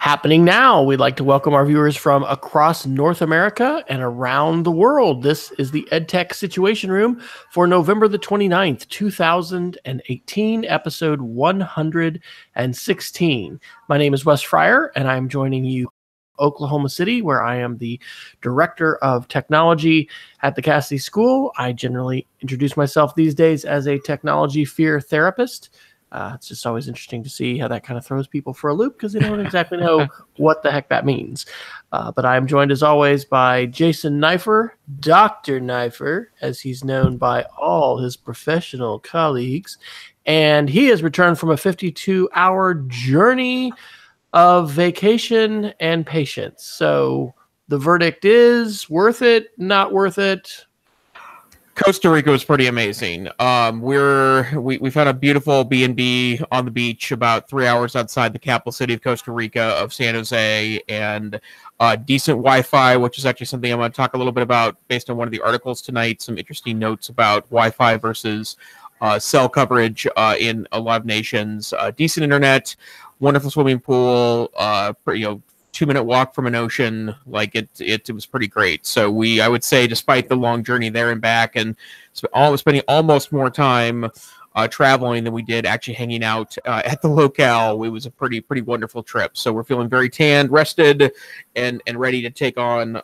Happening now, we'd like to welcome our viewers from across North America and around the world. This is the EdTech Situation Room for November the 29th, 2018, episode 116. My name is Wes Friar, and I'm joining you Oklahoma City, where I am the Director of Technology at the Cassidy School. I generally introduce myself these days as a technology fear therapist. It's just always interesting to see how that kind of throws people for a loop because they don't exactly know what the heck that means. But I'm joined as always by Jason Neiffer, Dr. Neiffer, as he's known by all his professional colleagues. And he has returned from a 52-hour journey of vacation and patience. So the verdict is worth it, not worth it. Costa Rica was pretty amazing. We found a beautiful B&B on the beach about 3 hours outside the capital city of Costa Rica of San Jose, and decent Wi-Fi, which is actually something I'm going to talk a little bit about based on one of the articles tonight. Some interesting notes about Wi-Fi versus cell coverage in a lot of nations. Decent internet, wonderful swimming pool, 2-minute walk from an ocean. Like it was pretty great. So I would say, despite the long journey there and back, and spending almost more time traveling than we did actually hanging out at the locale, it was a pretty wonderful trip. So we're feeling very tanned, rested, and ready to take on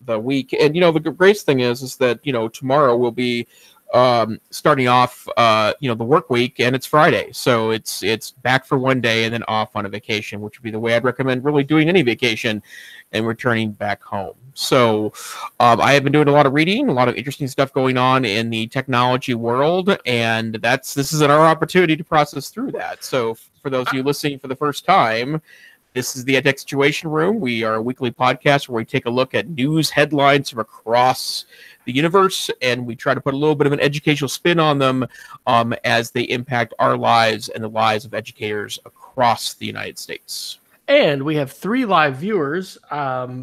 the week. And the greatest thing is that tomorrow we'll be starting off the work week, and it's Friday, so it's back for one day and then off on a vacation, which would be the way I'd recommend really doing any vacation, and returning back home. So I have been doing a lot of reading, a lot of interesting stuff going on in the technology world, and this is our opportunity to process through that. So for those of you listening for the first time, this is the EdTech Situation Room. We are a weekly podcast where we take a look at news headlines from across the universe, and we try to put a little bit of an educational spin on them as they impact our lives and the lives of educators across the United States. And we have 3 live viewers.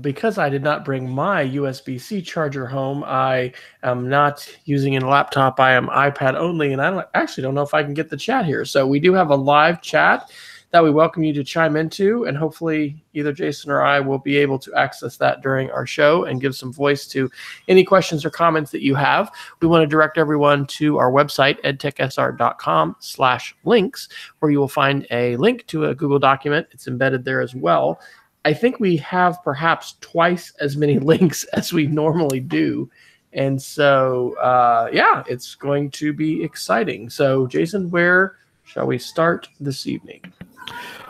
Because I did not bring my USB-C charger home, I am not using a laptop. I am iPad only, and I actually don't know if I can get the chat here. So we do have a live chat that we welcome you to chime into, and hopefully either Jason or I will be able to access that during our show and give some voice to any questions or comments that you have. We want to direct everyone to our website, edtechsr.com/links, where you will find a link to a Google document. It's embedded there as well. I think we have perhaps twice as many links as we normally do. And so, it's going to be exciting. So, Jason, where shall we start this evening?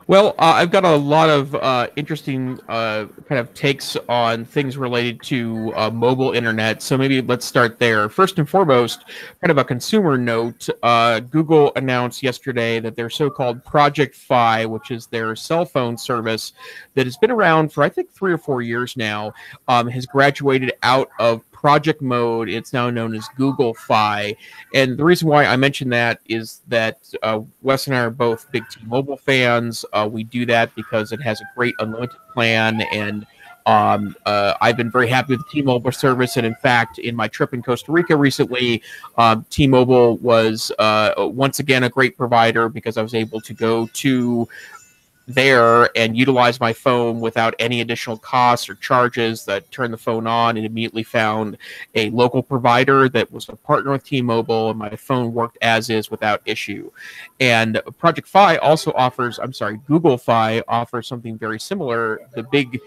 Well, I've got a lot of interesting kind of takes on things related to mobile internet, so maybe let's start there. First and foremost, kind of a consumer note, Google announced yesterday that their so-called Project Fi, which is their cell phone service that has been around for, I think, 3 or 4 years now, has graduated out of project mode. It's now known as Google Fi. And the reason why I mention that is that Wes and I are both big T-Mobile fans. We do that because it has a great unlimited plan, and I've been very happy with the T-Mobile service. And in fact, in my trip in Costa Rica recently, T-Mobile was once again a great provider because I was able to go to there and utilize my phone without any additional costs or charges. That turned the phone on and immediately found a local provider that was a partner with T-Mobile, and my phone worked as is without issue. And Project Fi also offers, Google Fi offers something very similar. The big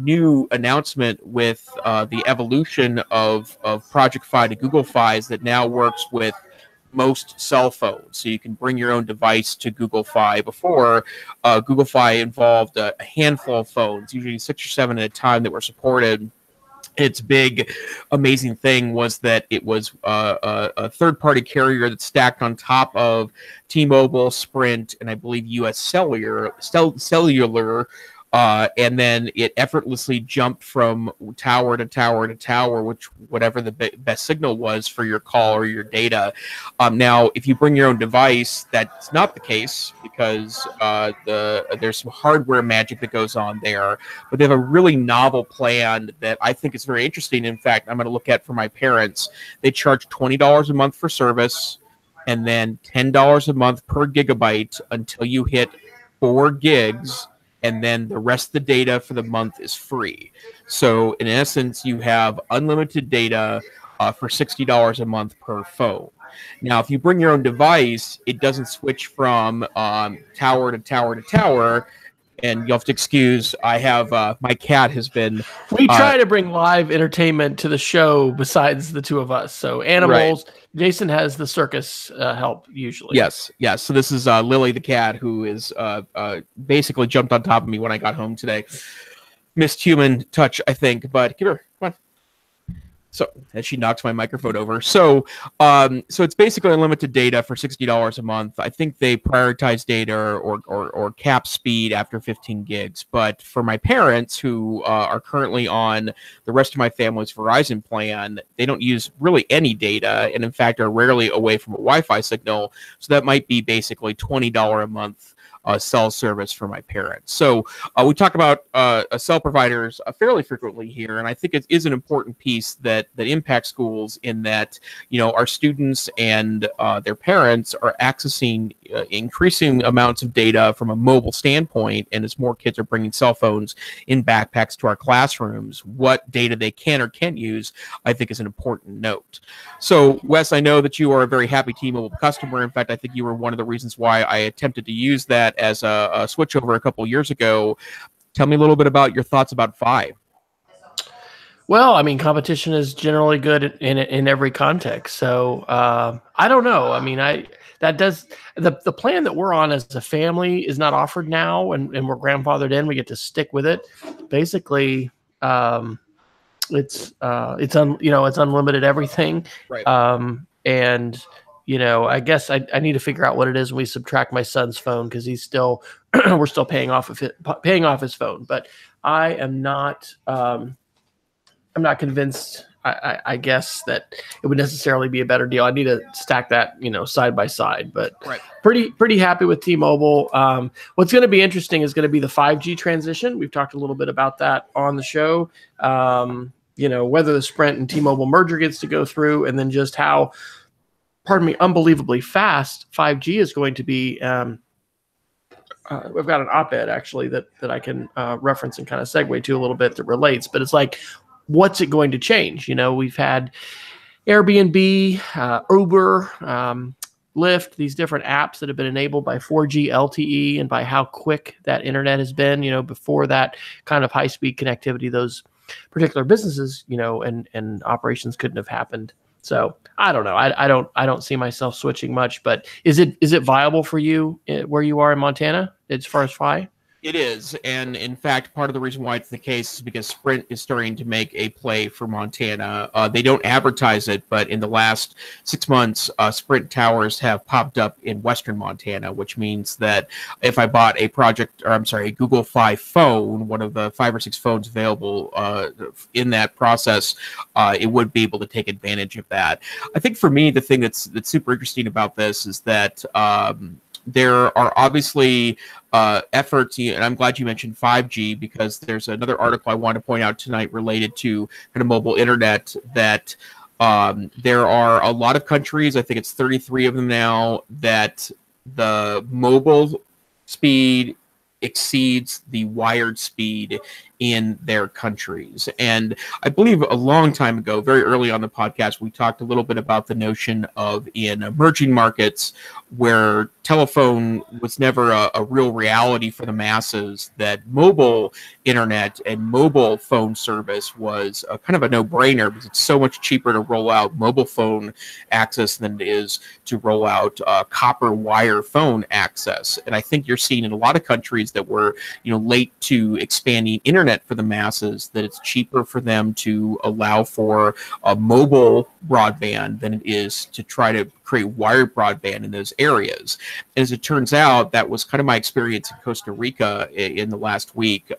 new announcement with the evolution of Project Fi to Google Fi is that now works with most cell phones, so you can bring your own device to Google Fi. Before, Google Fi involved a handful of phones, usually 6 or 7 at a time, that were supported. Its big, amazing thing was that it was a third-party carrier that stacked on top of T-Mobile, Sprint, and I believe U.S. Cellular, and then it effortlessly jumped from tower to tower to tower, whatever the best signal was for your call or your data. Now, if you bring your own device, that's not the case because there's some hardware magic that goes on there. But they have a really novel plan that I think is very interesting. In fact, I'm going to look at for my parents. They charge $20 a month for service, and then $10 a month per gigabyte until you hit 4 gigs. and then the rest of the data for the month is free. So in essence, you have unlimited data for $60 a month per phone. Now, if you bring your own device, it doesn't switch from tower to tower to tower. And you'll have to excuse, I have my cat has been. We try to bring live entertainment to the show besides the two of us. So animals, right. Jason has the circus help usually. Yes. So this is Lily the cat, who is basically jumped on top of me when I got home today. Missed human touch, I think, but give her, come on. So as she knocks my microphone over. So it's basically unlimited data for $60 a month. I think they prioritize data or cap speed after 15 gigs. But for my parents who are currently on the rest of my family's Verizon plan, they don't use really any data, and in fact are rarely away from a Wi-Fi signal. So that might be basically $20 a month cell service for my parents. So we talk about cell providers fairly frequently here, and I think it is an important piece that impacts schools in that, you know, our students and their parents are accessing increasing amounts of data from a mobile standpoint, and as more kids are bringing cell phones in backpacks to our classrooms, what data they can or can't use, I think is an important note. So, Wes, I know that you are a very happy T-Mobile customer. In fact, I think you were one of the reasons why I attempted to use that as a switchover a couple years ago. Tell me a little bit about your thoughts about 5. Well, I mean, competition is generally good in every context. So I don't know. I mean, the plan that we're on as a family is not offered now, and we're grandfathered in. We get to stick with it. Basically, it's unlimited everything. Right. And you know, I guess I need to figure out what it is when we subtract my son's phone, because he's still we're still paying off his phone. But I am not. I'm not convinced. I guess that it would necessarily be a better deal. I need to stack that, you know, side by side. But right. Pretty happy with T-Mobile. What's going to be interesting is going to be the 5G transition. We've talked a little bit about that on the show. You know, whether the Sprint and T-Mobile merger gets to go through, and then just how, unbelievably fast 5G is going to be. We've got an op-ed actually that I can reference and kind of segue to a little bit that relates, but it's like, what's it going to change? You know, we've had Airbnb, Uber, Lyft, these different apps that have been enabled by 4G LTE and by how quick that internet has been. You know, before that kind of high-speed connectivity, those particular businesses, you know, and operations couldn't have happened. So I don't know. I don't see myself switching much. But is it viable for you where you are in Montana as far as Fi? It is, and in fact, part of the reason why it's the case is because Sprint is starting to make a play for Montana. They don't advertise it, but in the last 6 months, Sprint towers have popped up in western Montana, which means that if I bought a Google Fi phone, one of the 5 or 6 phones available in that process, it would be able to take advantage of that. I think for me, the thing that's super interesting about this is that there are obviously efforts, and I'm glad you mentioned 5G, because there's another article I want to point out tonight related to kind of mobile internet, that there are a lot of countries, I think it's 33 of them now, that the mobile speed exceeds the wired speed in their countries. And I believe a long time ago, very early on the podcast, we talked a little bit about the notion of, in emerging markets where telephone was never a real reality for the masses, that mobile internet and mobile phone service was a kind of a no-brainer, because it's so much cheaper to roll out mobile phone access than it is to roll out copper wire phone access. And I think you're seeing in a lot of countries that were, you know, late to expanding internet for the masses, that it's cheaper for them to allow for a mobile broadband than it is to try to create wired broadband in those areas. And as it turns out, that was kind of my experience in Costa Rica in the last week.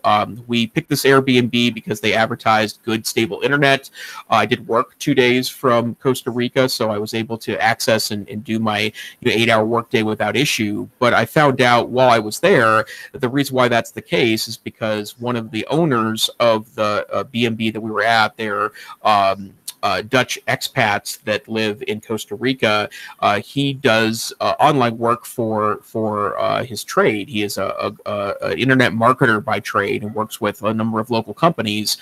We picked this Airbnb because they advertised good, stable internet. I did work 2 days from Costa Rica, so I was able to access and do my 8-hour workday without issue. But I found out while I was there that the reason why that's the case is because one of the owners of the B&B that we were at there, Dutch expats that live in Costa Rica. He does online work for his trade. He is a internet marketer by trade and works with a number of local companies.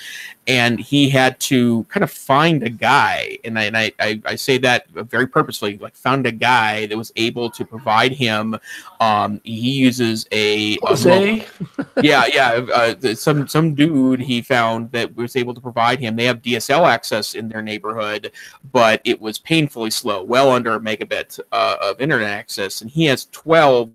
And he had to kind of find a guy, and I say that very purposefully, like found a guy that was able to provide him. He uses some dude he found that was able to provide him. They have DSL access in their neighborhood, but it was painfully slow, well under a megabit of internet access, and he has 12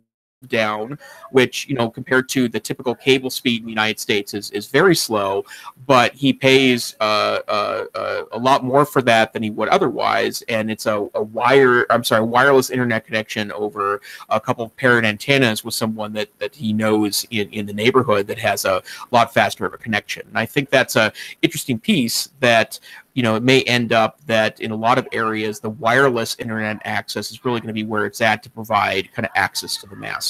down, which, you know, compared to the typical cable speed in the United States is very slow, but he pays a lot more for that than he would otherwise, and it's a wireless internet connection over a couple of paired antennas with someone that he knows in the neighborhood that has a lot faster of a connection. And I think that's a interesting piece that, you know, it may end up that in a lot of areas, the wireless internet access is really going to be where it's at to provide kind of access to the masses.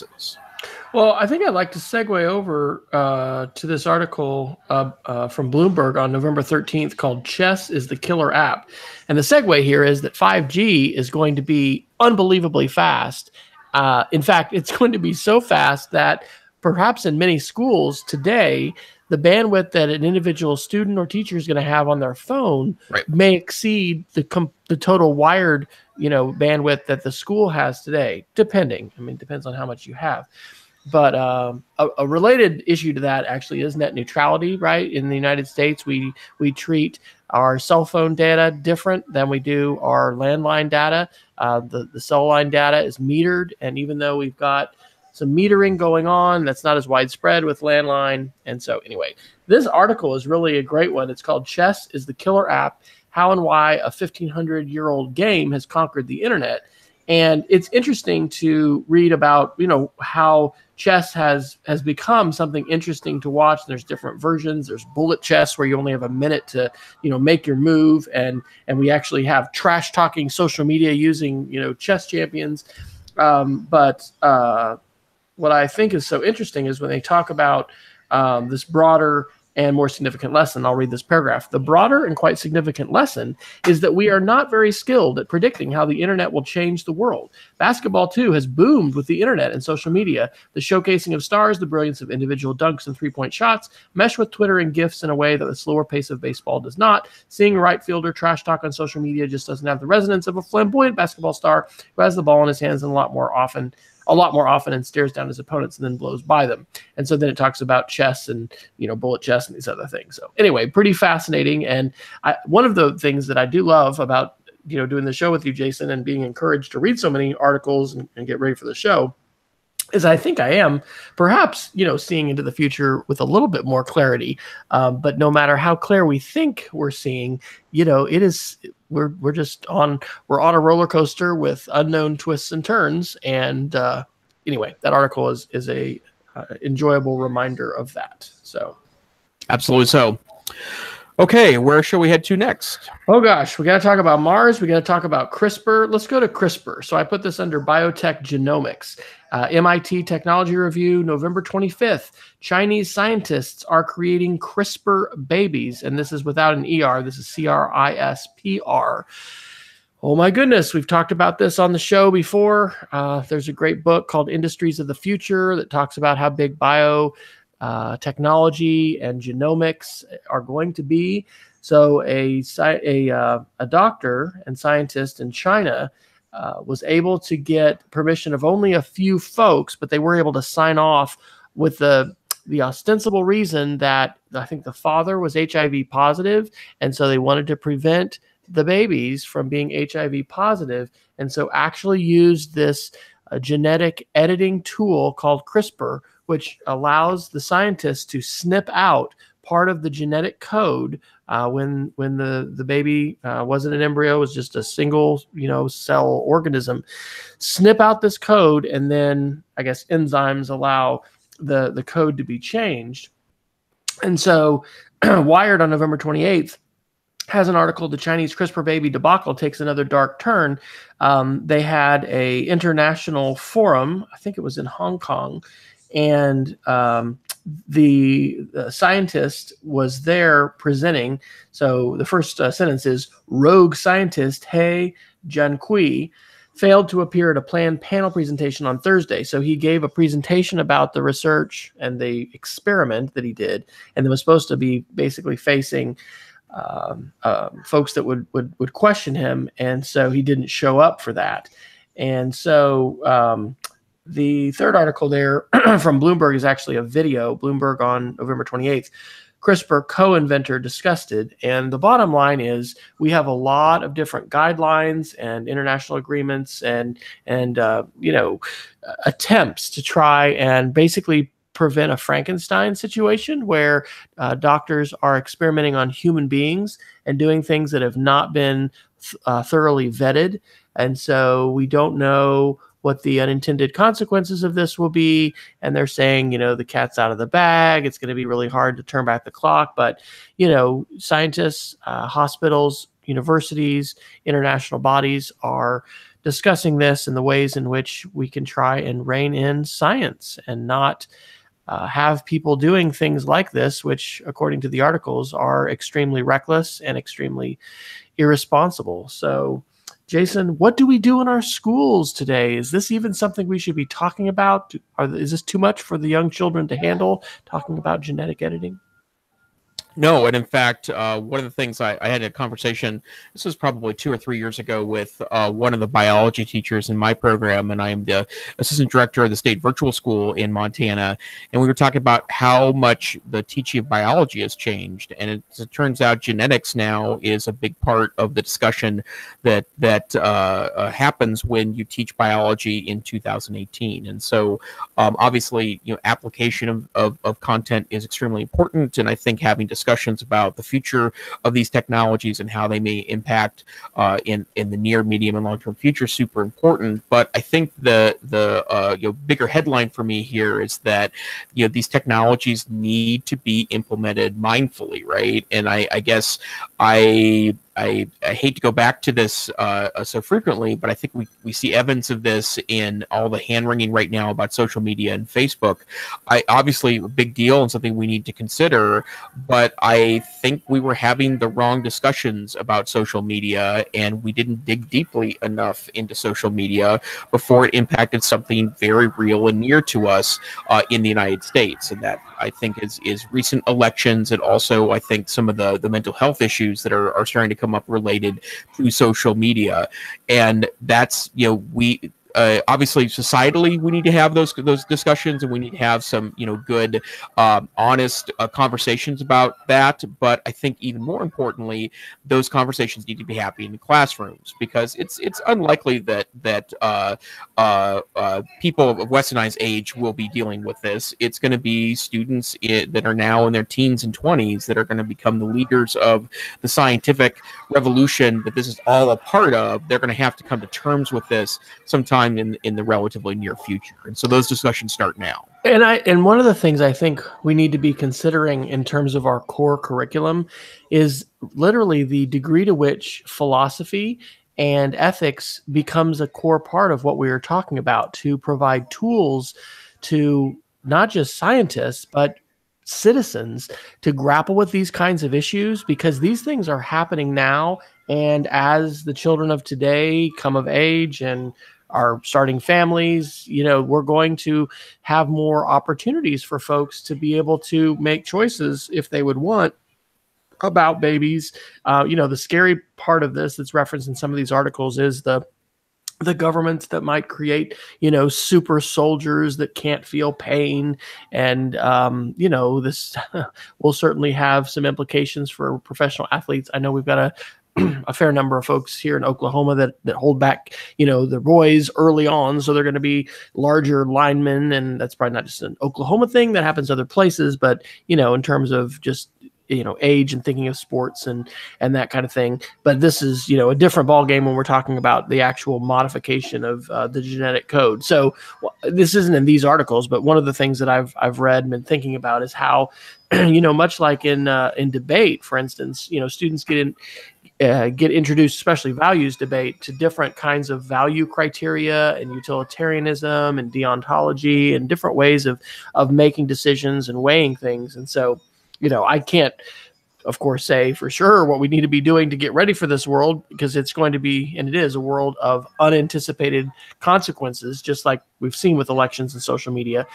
Well, I think I'd like to segue over to this article from Bloomberg on November 13th called "Chess is the Killer App." And the segue here is that 5G is going to be unbelievably fast. In fact, it's going to be so fast that perhaps in many schools today, the bandwidth that an individual student or teacher is going to have on their phone may exceed the total wired, you know, bandwidth that the school has today, depending. I mean, it depends on how much you have. But a related issue to that actually is net neutrality, right? In the United States, we treat our cell phone data different than we do our landline data. The cell line data is metered, and even though we've got some metering going on, that's not as widespread with landline. And so anyway, this article is really a great one. It's called "Chess is the Killer App: How and Why a 1,500-Year-Old Game Has Conquered the Internet." And it's interesting to read about, you know, how chess has become something interesting to watch. There's different versions. There's bullet chess where you only have a minute to, you know, make your move. And we actually have trash talking social media using, you know, chess champions. But what I think is so interesting is when they talk about this broader and more significant lesson. I'll read this paragraph. The broader and quite significant lesson is that we are not very skilled at predicting how the internet will change the world. Basketball, too, has boomed with the internet and social media. The showcasing of stars, the brilliance of individual dunks and three-point shots, mesh with Twitter and GIFs in a way that the slower pace of baseball does not. Seeing a right fielder trash talk on social media just doesn't have the resonance of a flamboyant basketball star who has the ball in his hands a lot more often and stares down his opponents and then blows by them. And so then it talks about chess and, you know, bullet chess and these other things. So anyway, pretty fascinating. And one of the things that I do love about, you know, doing the show with you, Jason, and being encouraged to read so many articles and get ready for the show is I think I am perhaps, you know, seeing into the future with a little bit more clarity. But no matter how clear we think we're seeing, you know, it is, we're on a roller coaster with unknown twists and turns. And anyway, that article is a enjoyable reminder of that. So, absolutely so. Okay, where shall we head to next? Oh gosh, we got to talk about Mars. We got to talk about CRISPR. Let's go to CRISPR. So I put this under biotech genomics. MIT Technology Review, November 25th. Chinese scientists are creating CRISPR babies, and this is without an ER. This is CRISPR. Oh my goodness, we've talked about this on the show before. There's a great book called Industries of the Future that talks about how big technology and genomics are going to be. So a doctor and scientist in China was able to get permission of only a few folks, but they were able to sign off with the ostensible reason that I think the father was HIV positive, and so they wanted to prevent the babies from being HIV positive, and so actually used this genetic editing tool called CRISPR, which allows the scientists to snip out part of the genetic code when the baby wasn't an embryo, was just a single, you know, cell organism. Snip out this code, and then I guess enzymes allow the code to be changed. And so Wired on November 28th has an article, "The Chinese CRISPR baby debacle takes another dark turn." They had a international forum, I think it was in Hong Kong, and the scientist was there presenting. So the first sentence is, rogue scientist He Jiankui failed to appear at a planned panel presentation on Thursday. So he gave a presentation about the research and the experiment that he did, and it was supposed to be basically facing folks that would question him, and so he didn't show up for that. And so the third article there from Bloomberg is actually a video. Bloomberg on November 28th. CRISPR co-inventor disgusted. And the bottom line is we have a lot of different guidelines and international agreements and attempts to try and basically prevent a Frankenstein situation where doctors are experimenting on human beings and doing things that have not been thoroughly vetted. And so we don't know what the unintended consequences of this will be. And they're saying, the cat's out of the bag. It's going to be really hard to turn back the clock. But, scientists, hospitals, universities, international bodies are discussing this and the ways in which we can try and rein in science and not have people doing things like this, which, according to the articles, are extremely reckless and extremely irresponsible. So, Jason, what do we do in our schools today? Is this even something we should be talking about? Is this too much for the young children to handle, talking about genetic editing? No, and in fact, one of the things I had a conversation, this was probably 2 or 3 years ago, with one of the biology teachers in my program, and I am the assistant director of the state virtual school in Montana, and we were talking about how much the teaching of biology has changed, and it turns out genetics now is a big part of the discussion that happens when you teach biology in 2018, and so obviously, application of content is extremely important, and I think having discussions about the future of these technologies and how they may impact in the near, medium, and long-term future is super important. But I think the bigger headline for me here is that these technologies need to be implemented mindfully, right? And I guess I hate to go back to this so frequently, but I think we see evidence of this in all the hand-wringing right now about social media and Facebook. Obviously, a big deal and something we need to consider, but I think we were having the wrong discussions about social media, and we didn't dig deeply enough into social media before it impacted something very real and near to us in the United States. And that, I think, is recent elections, and also I think some of the mental health issues that are starting to come up related to social media. And that's, we obviously societally we need to have those discussions, and we need to have some good honest conversations about that. But I think even more importantly, those conversations need to be happening in the classrooms, because it's unlikely that people of Wes and I's age will be dealing with this. It's going to be students that are now in their teens and 20s that are going to become the leaders of the scientific revolution that this is all a part of. They're going to have to come to terms with this sometime in the relatively near future, and so those discussions start now. And one of the things I think we need to be considering in terms of our core curriculum is literally the degree to which philosophy and ethics becomes a core part of what we are talking about, to provide tools to not just scientists but citizens to grapple with these kinds of issues, because these things are happening now. And as the children of today come of age and are starting families, we're going to have more opportunities for folks to be able to make choices if they would want about babies. The scary part of this that's referenced in some of these articles is the governments that might create, super soldiers that can't feel pain. And, this will certainly have some implications for professional athletes. I know we've got a fair number of folks here in Oklahoma that hold back, the boys early on. So they're going to be larger linemen. And that's probably not just an Oklahoma thing. That happens other places. But, in terms of just, age and thinking of sports and that kind of thing. But this is, a different ball game when we're talking about the actual modification of the genetic code. So this isn't in these articles, but one of the things that I've read and been thinking about is how, much like in debate, for instance, students get introduced, especially values debate, to different kinds of value criteria and utilitarianism and deontology and different ways of making decisions and weighing things. And so, I can't, of course, say for sure what we need to be doing to get ready for this world, because it's going to be, and it is, a world of unanticipated consequences, just like we've seen with elections and social media.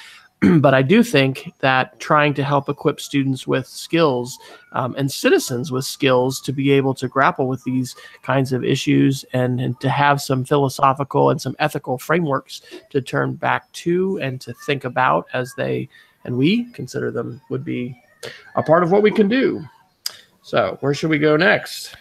But I do think that trying to help equip students with skills and citizens with skills to be able to grapple with these kinds of issues and to have some philosophical and some ethical frameworks to turn back to and to think about as they and we consider them would be a part of what we can do. So where should we go next?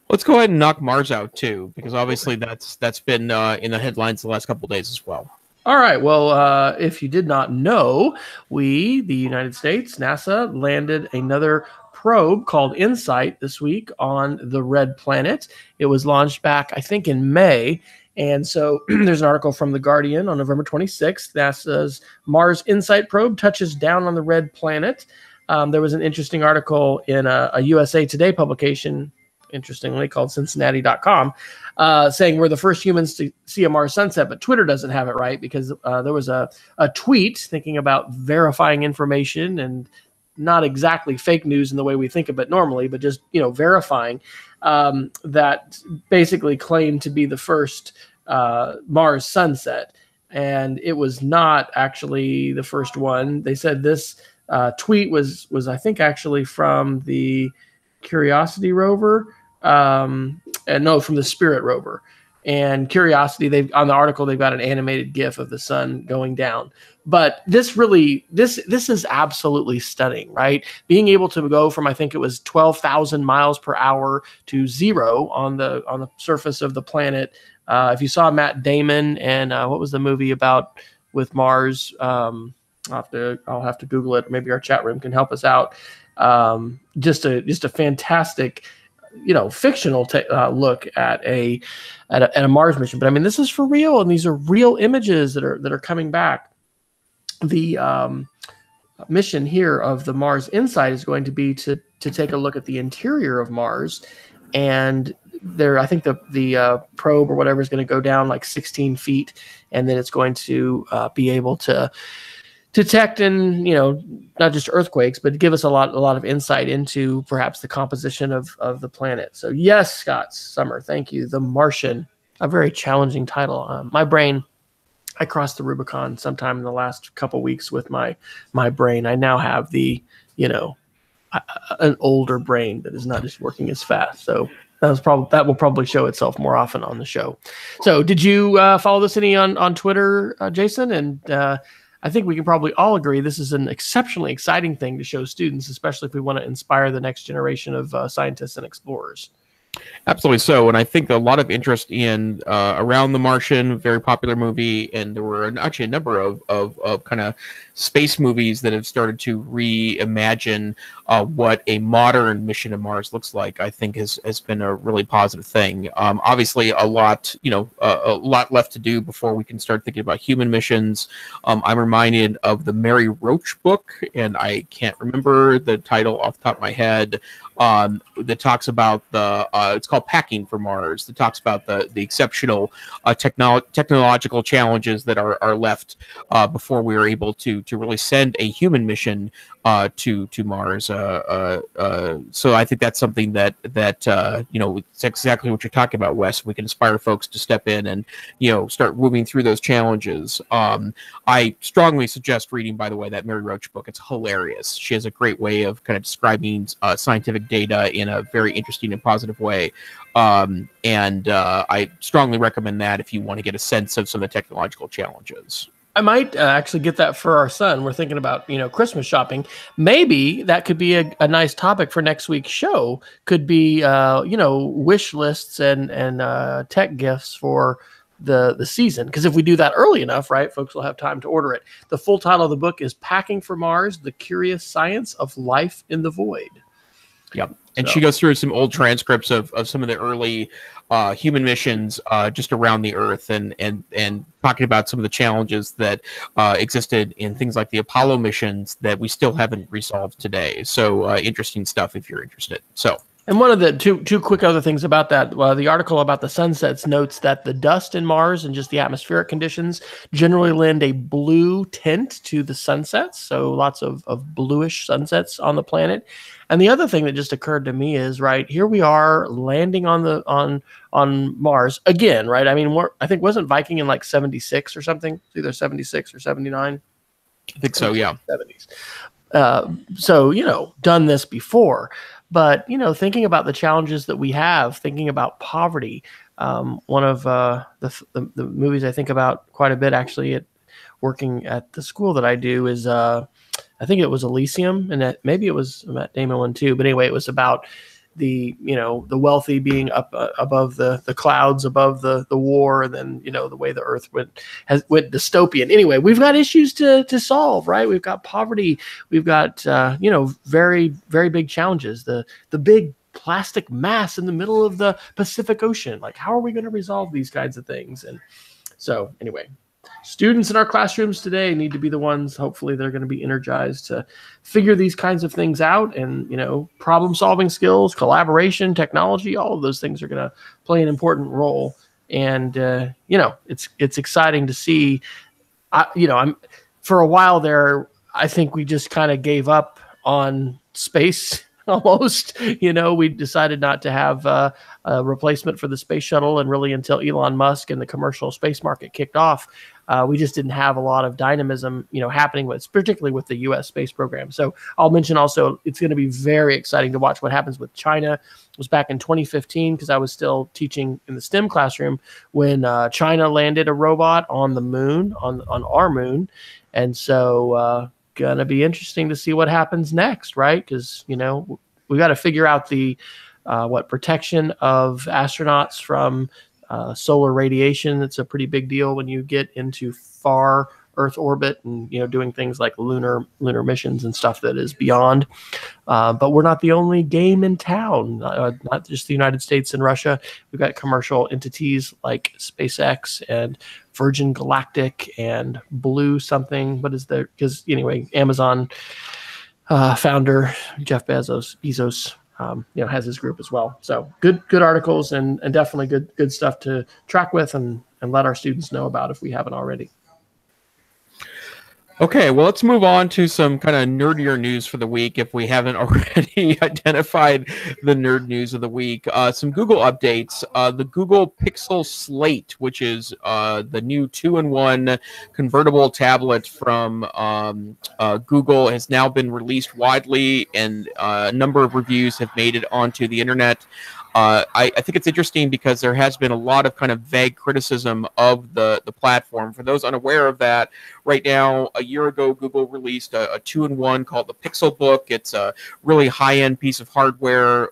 Let's go ahead and knock Mars out too, because obviously that's been in the headlines the last couple of days as well. All right. Well, if you did not know, the United States, NASA, landed another probe called InSight this week on the red planet. It was launched back, I think, in May. And so there's an article from The Guardian on November 26th. NASA's Mars InSight probe touches down on the red planet. There was an interesting article in a USA Today publication, interestingly, called Cincinnati.com, saying we're the first humans to see a Mars sunset, but Twitter doesn't have it right, because there was a tweet thinking about verifying information, and not exactly fake news in the way we think of it normally, but just, verifying that basically claimed to be the first Mars sunset. And it was not actually the first one. They said this tweet was I think actually from the Curiosity rover, and no, from the Spirit rover. And Curiosity, on the article, they've got an animated GIF of the sun going down. But this is absolutely stunning, right? Being able to go from, I think it was 12,000 miles per hour to 0 on the surface of the planet. If you saw Matt Damon and what was the movie about with Mars? I'll have to Google it. Maybe our chat room can help us out. Just a fantastic, fictional look at a Mars mission. But I mean, this is for real, and these are real images that are coming back. The mission here of the Mars InSight is going to be to take a look at the interior of Mars, and I think the probe or whatever is going to go down like 16 feet, and then it's going to be able to detect and not just earthquakes, but give us a lot of insight into perhaps the composition of the planet. So yes, Scott Summer, thank you. The Martian, a very challenging title. My brain, I crossed the Rubicon sometime in the last couple weeks with my brain. I now have an older brain that is not just working as fast. So that will probably show itself more often on the show. So did you follow this any on Twitter, Jason? And I think we can probably all agree this is an exceptionally exciting thing to show students, especially if we want to inspire the next generation of scientists and explorers. Absolutely so, and I think a lot of interest in around The Martian, very popular movie, and there were actually a number of kind of space movies that have started to reimagine what a modern mission to Mars looks like. I think has been a really positive thing. Obviously, a lot left to do before we can start thinking about human missions. I'm reminded of the Mary Roach book, and I can't remember the title off the top of my head. That talks about it's called Packing for Mars. That talks about the exceptional technological challenges that are left before we are able to really send a human mission to Mars. So I think that's something that it's exactly what you're talking about, Wes. We can inspire folks to step in and start moving through those challenges. I strongly suggest reading, by the way, that Mary Roach book. It's hilarious. She has a great way of kind of describing scientific data in a very interesting and positive way. And I strongly recommend that if you want to get a sense of some of the technological challenges. I might actually get that for our son. We're thinking about, Christmas shopping. Maybe that could be a nice topic for next week's show. Could be, wish lists and tech gifts for the season. Because if we do that early enough, right, folks will have time to order it. The full title of the book is Packing for Mars, The Curious Science of Life in the Void. Yep. And she goes through some old transcripts of some of the early human missions just around the Earth and talking about some of the challenges that existed in things like the Apollo missions that we still haven't resolved today. So interesting stuff if you're interested. So And one of the two quick other things about that, the article about the sunsets notes that the dust in Mars and just the atmospheric conditions generally lend a blue tint to the sunsets. So lots of bluish sunsets on the planet. And the other thing that just occurred to me is, right, here we are landing on Mars again, right? I mean, I think wasn't Viking in like 76 or something? It's either 76 or 79. I think so, yeah. 70s. So, done this before. But, thinking about the challenges that we have, thinking about poverty, one of the movies I think about quite a bit, actually, working at the school that I do is, I think it was Elysium, and maybe it was Matt Damon one too. But anyway, it was about the wealthy being up above the clouds, above the war, and then the way the Earth went dystopian. Anyway, we've got issues to solve, right? We've got poverty, we've got very, very big challenges. The big plastic mass in the middle of the Pacific Ocean. Like, how are we going to resolve these kinds of things? And so anyway, students in our classrooms today need to be the ones, hopefully they're going to be energized to figure these kinds of things out. And, problem solving skills, collaboration, technology, all of those things are going to play an important role. And, it's exciting to see, I'm for a while there, I think we just kind of gave up on space almost. We decided not to have a replacement for the space shuttle, and really until Elon Musk and the commercial space market kicked off, we just didn't have a lot of dynamism, happening particularly with the U.S. space program. So I'll mention also, it's going to be very exciting to watch what happens with China. It was back in 2015, because I was still teaching in the STEM classroom when China landed a robot on the moon, on our moon. And so going to be interesting to see what happens next, right? Because, we got to figure out the protection of astronauts from solar radiation. It's a pretty big deal when you get into far Earth orbit and doing things like lunar missions and stuff that is beyond. But we're not the only game in town. Not just the United States and Russia. We've got commercial entities like SpaceX and Virgin Galactic and Blue something. What is there? Because anyway, Amazon founder Jeff Bezos. Has his group as well. So good articles and definitely good stuff to track with and let our students know about if we haven't already. Okay, well, let's move on to some kind of nerdier news for the week if we haven't already identified the nerd news of the week. Some Google updates. The Google Pixel Slate, which is the new 2-in-1 convertible tablet from Google, has now been released widely, and a number of reviews have made it onto the internet. I think it's interesting because there has been a lot of kind of vague criticism of the platform. For those unaware of that, right now, a year ago, Google released a 2-in-1 called the Pixel Book. It's a really high-end piece of hardware,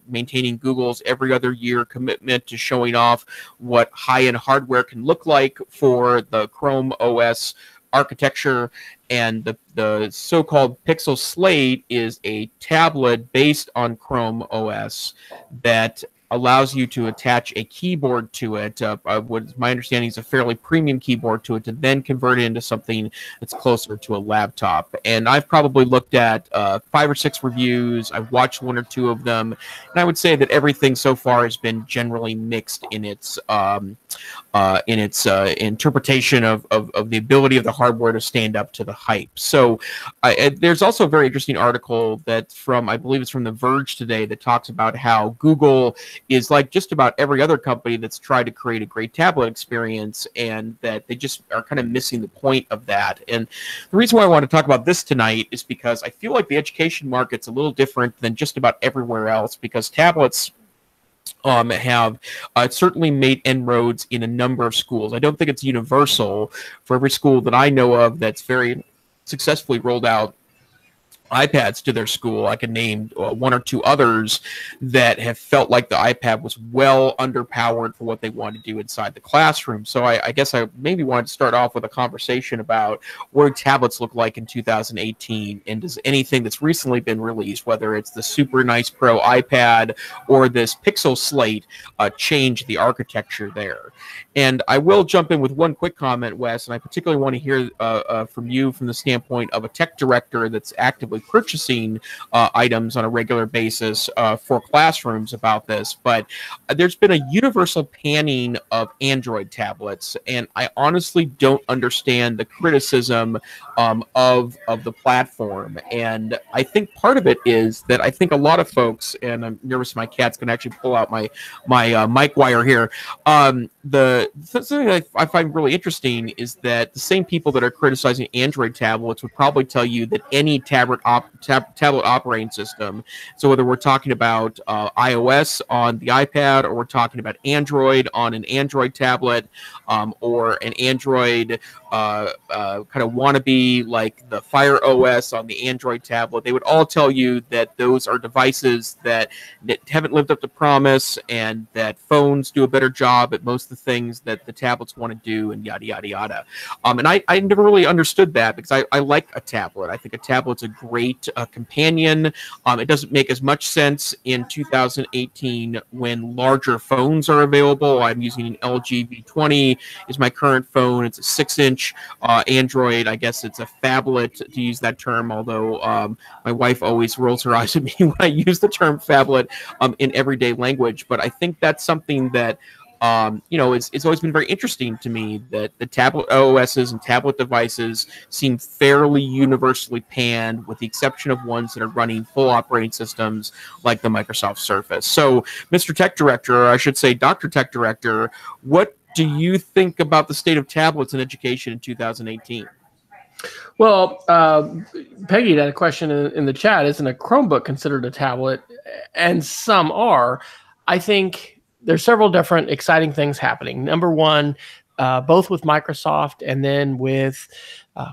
maintaining Google's every other year commitment to showing off what high-end hardware can look like for the Chrome OS architecture. And the so-called Pixel Slate is a tablet based on Chrome OS that allows you to attach a keyboard to it. What my understanding is a fairly premium keyboard to it, to then convert it into something that's closer to a laptop. And I've probably looked at 5 or 6 reviews. I've watched 1 or 2 of them, and I would say that everything so far has been generally mixed in its interpretation of the ability of the hardware to stand up to the hype. So there's also a very interesting article that's from, I believe it's from The Verge today, that talks about how Google is like just about every other company that's tried to create a great tablet experience, and that they just are kind of missing the point of that. And the reason why I want to talk about this tonight is because I feel like the education market's a little different than just about everywhere else, because tablets have certainly made inroads in a number of schools. I don't think it's universal. For every school that I know of that's very successfully rolled out iPads to their school, I can name 1 or 2 others that have felt like the iPad was well underpowered for what they wanted to do inside the classroom. So I guess I maybe wanted to start off with a conversation about what tablets look like in 2018, and does anything that's recently been released, whether it's the super nice Pro iPad or this Pixel Slate, change the architecture there. And I will jump in with one quick comment, Wes, and I particularly want to hear from you from the standpoint of a tech director that's actively purchasing items on a regular basis for classrooms about this. But there's been a universal panning of Android tablets, and I honestly don't understand the criticism of the platform. And I think part of it is that I think a lot of folks, and I'm nervous my cat's going to actually pull out my mic wire here. Something that I find really interesting is that the same people that are criticizing Android tablets would probably tell you that any tablet operating system, so whether we're talking about iOS on the iPad, or we're talking about Android on an Android tablet, or an Android kind of wannabe like the Fire OS on the Android tablet, they would all tell you that those are devices that haven't lived up to promise, and that phones do a better job at most of the things that the tablets want to do, and yada, yada, yada. And I never really understood that, because I like a tablet. I think a tablet's a great companion. It doesn't make as much sense in 2018 when larger phones are available. I'm using an LG V20 is my current phone. It's a 6-inch Android. I guess it's a phablet, to use that term, although my wife always rolls her eyes at me when I use the term phablet in everyday language. But I think that's something that it's always been very interesting to me, that the tablet OSs and tablet devices seem fairly universally panned, with the exception of ones that are running full operating systems like the Microsoft Surface. So, Mr. Tech Director, or I should say Dr. Tech Director, what do you think about the state of tablets in education in 2018? Well, Peggy had a question in the chat. Isn't a Chromebook considered a tablet? And some are. I think there's several different exciting things happening. Number one, both with Microsoft and then with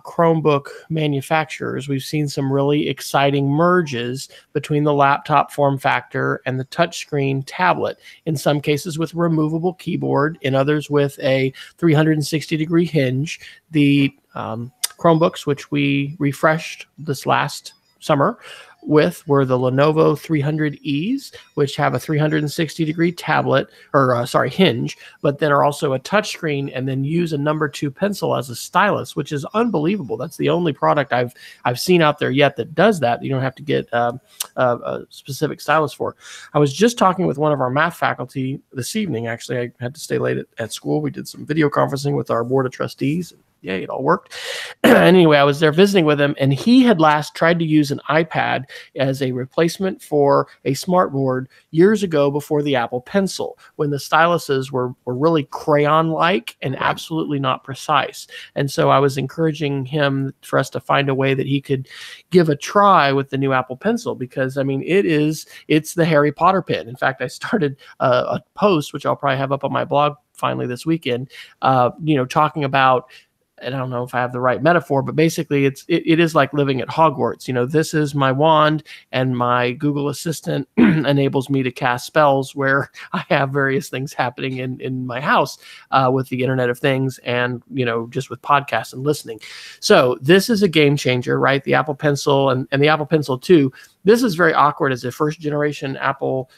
Chromebook manufacturers, we've seen some really exciting merges between the laptop form factor and the touchscreen tablet. In some cases with removable keyboard, in others with a 360-degree hinge. The Chromebooks, which we refreshed this last summer with, were the Lenovo 300Es, which have a 360-degree tablet, or hinge, but then are also a touchscreen, and then use a number 2 pencil as a stylus, which is unbelievable. That's the only product I've seen out there yet that does that. You don't have to get a specific stylus for. I was just talking with one of our math faculty this evening. Actually, I had to stay late at school. We did some video conferencing with our board of trustees. Yay, it all worked. Anyway, I was there visiting with him, and he had last tried to use an iPad as a replacement for a smartboard years ago, before the Apple Pencil, when the styluses were really crayon-like and absolutely not precise. And so I was encouraging him for us to find a way that he could give a try with the new Apple Pencil, because, I mean, it's the Harry Potter pen. In fact, I started a post, which I'll probably have up on my blog finally this weekend, talking about, and I don't know if I have the right metaphor, but basically it is like living at Hogwarts. This is my wand, and my Google Assistant enables me to cast spells where I have various things happening in my house with the Internet of Things, and, just with podcasts and listening. So this is a game changer, right? The Apple Pencil and the Apple Pencil 2. This is very awkward as a first generation Apple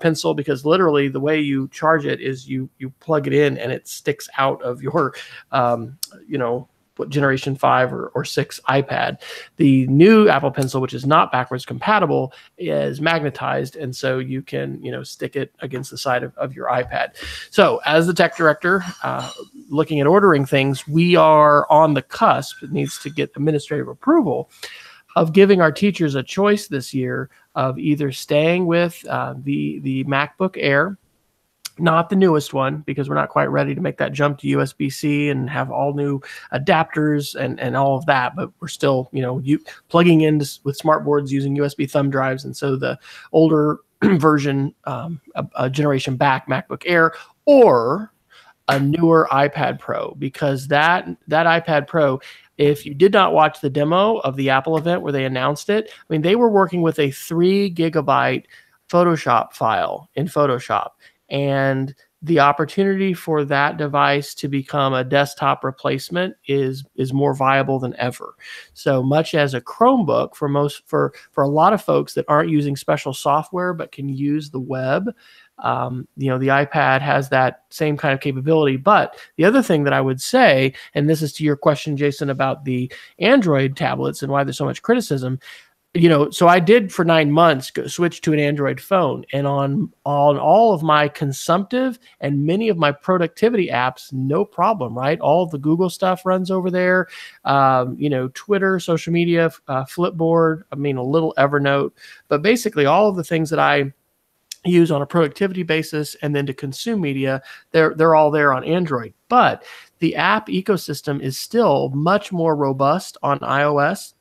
Pencil, because literally the way you charge it is you plug it in and it sticks out of your what generation 5 or 6 iPad. The new Apple Pencil, which is not backwards compatible, is magnetized, and so you can stick it against the side of your iPad. So as the tech director looking at ordering things, we are on the cusp. It needs to get administrative approval of giving our teachers a choice this year of either staying with the MacBook Air, not the newest one, because we're not quite ready to make that jump to USB-C and have all new adapters and all of that, but we're still plugging in with smartboards using USB thumb drives, and so the older version, a generation back, MacBook Air, or a newer iPad Pro, because that iPad Pro, if you did not watch the demo of the Apple event where they announced it, I mean, they were working with a 3 gigabyte Photoshop file in Photoshop. And the opportunity for that device to become a desktop replacement is more viable than ever. So much as a Chromebook for a lot of folks that aren't using special software but can use the web, the iPad has that same kind of capability. But the other thing that I would say, and this is to your question, Jason, about the Android tablets and why there's so much criticism, so I did for 9 months switch to an Android phone, and on all of my consumptive and many of my productivity apps, no problem, right? All of the Google stuff runs over there, Twitter, social media, Flipboard, a little Evernote, but basically all of the things that I use on a productivity basis and then to consume media, they're all there on Android. But the app ecosystem is still much more robust on iOS,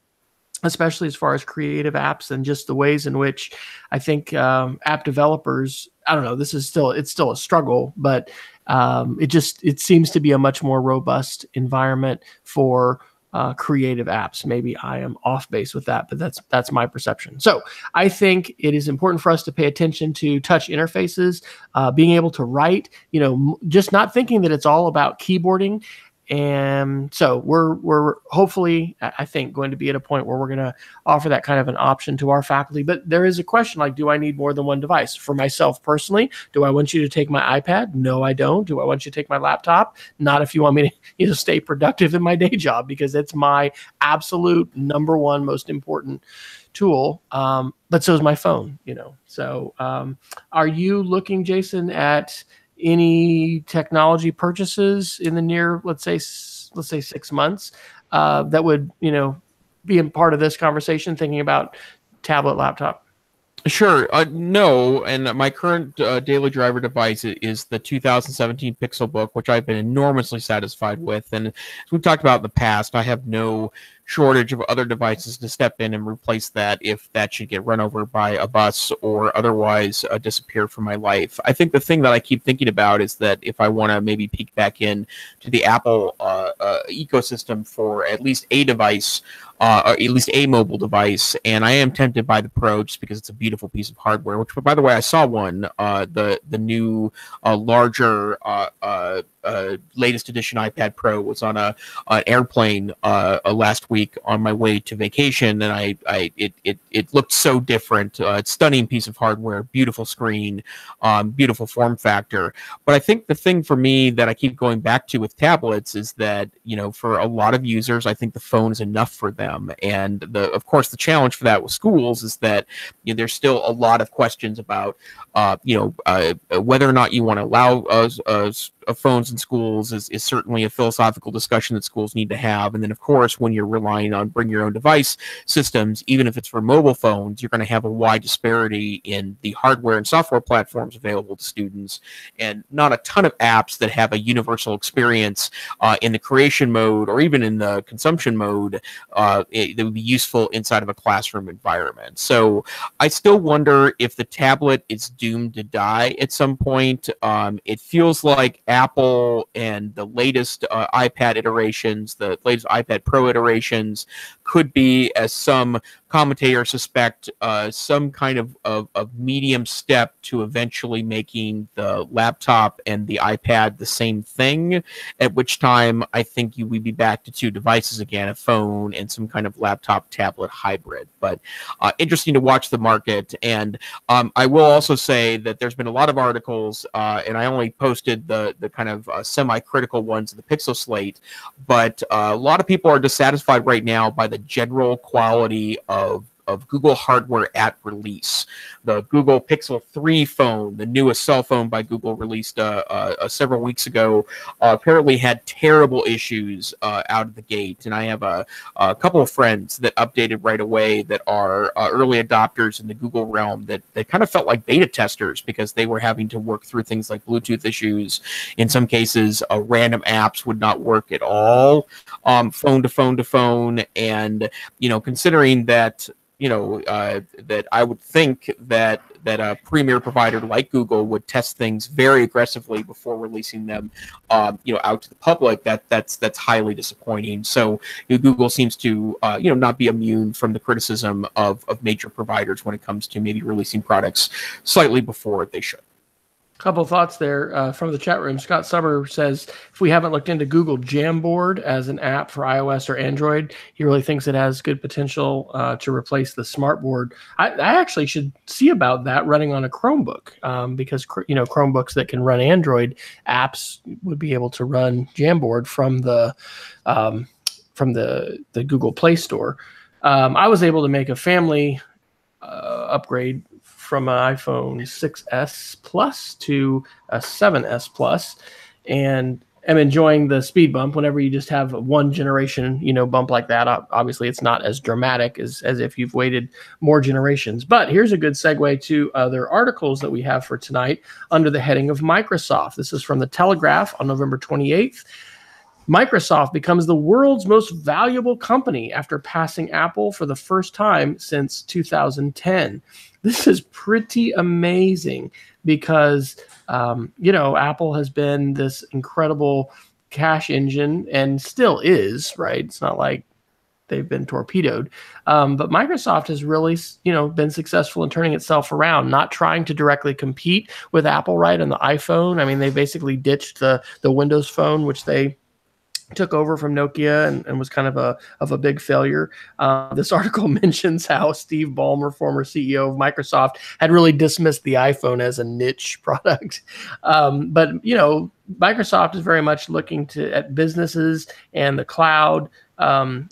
especially as far as creative apps and just the ways in which I think app developers, I don't know, it's still a struggle, but it seems to be a much more robust environment for creative apps. Maybe I am off base with that, but that's my perception. So I think it is important for us to pay attention to touch interfaces, being able to write, just not thinking that it's all about keyboarding. And so we're hopefully, I think, going to be at a point where we're going to offer that kind of an option to our faculty. But there is a question like, do I need more than one device? For myself personally, do I want you to take my iPad? No, I don't. Do I want you to take my laptop? Not if you want me to stay productive in my day job, because it's my absolute number one most important tool. But so is my phone, So are you looking, Jason, at any technology purchases in the near, let's say 6 months, that would, be a part of this conversation, thinking about tablet, laptop? Sure. No, and my current daily driver device is the 2017 Pixelbook, which I've been enormously satisfied with. And as we've talked about in the past, I have no shortage of other devices to step in and replace that if that should get run over by a bus or otherwise disappear from my life. I think the thing that I keep thinking about is that if I want to maybe peek back in to the Apple ecosystem for at least a device, or at least a mobile device, and I am tempted by the Pro just because it's a beautiful piece of hardware, which, by the way, I saw one, the new larger latest edition iPad Pro was on an airplane last week on my way to vacation, and it looked so different. Stunning piece of hardware, beautiful screen, beautiful form factor. But I think the thing for me that I keep going back to with tablets is that, for a lot of users, I think the phone is enough for them. And of course, the challenge for that with schools is that there's still a lot of questions about whether or not you want to allow phones in schools is certainly a philosophical discussion that schools need to have. And then, of course, when you're relying on bring your own device systems, even if it's for mobile phones, you're going to have a wide disparity in the hardware and software platforms available to students, and not a ton of apps that have a universal experience in the creation mode or even in the consumption mode that would be useful inside of a classroom environment. So I still wonder if the tablet is doomed to die at some point. It feels like Apple and the latest iPad iterations, the latest iPad Pro iterations, could be, as some commentators suspect, some kind of medium step to eventually making the laptop and the iPad the same thing, at which time I think we'd be back to two devices again, a phone and some kind of laptop tablet hybrid. But interesting to watch the market. And I will also say that there's been a lot of articles, and I only posted the kind of semi-critical ones in the Pixel slate, but a lot of people are dissatisfied right now by the general quality of Google hardware at release. The Google Pixel 3 phone, the newest cell phone by Google, released several weeks ago, apparently had terrible issues out of the gate. And I have a couple of friends that updated right away that are early adopters in the Google realm that kind of felt like beta testers because they were having to work through things like Bluetooth issues. In some cases, random apps would not work at all, phone to phone to phone. And, considering that, that I would think that a premier provider like Google would test things very aggressively before releasing them, out to the public. That's highly disappointing. So Google seems to, not be immune from the criticism of major providers when it comes to maybe releasing products slightly before they should. Couple of thoughts there from the chat room. Scott Summer says, if we haven't looked into Google Jamboard as an app for iOS or Android, he really thinks it has good potential to replace the smartboard. I actually should see about that running on a Chromebook because Chromebooks that can run Android apps would be able to run Jamboard from the Google Play Store. I was able to make a family upgrade from an iPhone 6S Plus to a 7S Plus, and am enjoying the speed bump. Whenever you just have one generation, bump like that, obviously it's not as dramatic as if you've waited more generations. But here's a good segue to other articles that we have for tonight under the heading of Microsoft. This is from the Telegraph on November 28th. Microsoft becomes the world's most valuable company after passing Apple for the first time since 2010. This is pretty amazing because, Apple has been this incredible cash engine and still is, right? It's not like they've been torpedoed. But Microsoft has really, been successful in turning itself around, not trying to directly compete with Apple, right, on the iPhone. I mean, they basically ditched the Windows Phone, which they took over from Nokia and was kind of a big failure. This article mentions how Steve Ballmer, former CEO of Microsoft, had really dismissed the iPhone as a niche product. But Microsoft is very much looking at businesses and the cloud.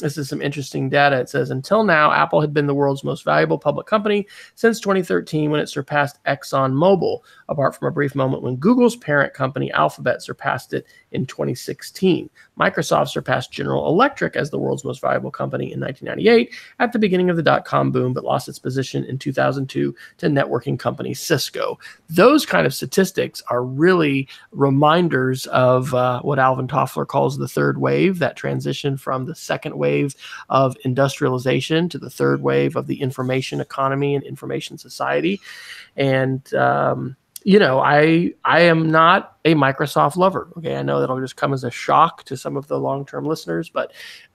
This is some interesting data. It says, until now, Apple had been the world's most valuable public company since 2013 when it surpassed ExxonMobil, apart from a brief moment when Google's parent company Alphabet surpassed it in 2016. Microsoft surpassed General Electric as the world's most valuable company in 1998 at the beginning of the dot-com boom, but lost its position in 2002 to networking company Cisco. Those kind of statistics are really reminders of what Alvin Toffler calls the third wave, that transition from the second wave of industrialization to the third wave of the information economy and information society. And, I am not a Microsoft lover. Okay, I know that'll just come as a shock to some of the long-term listeners, but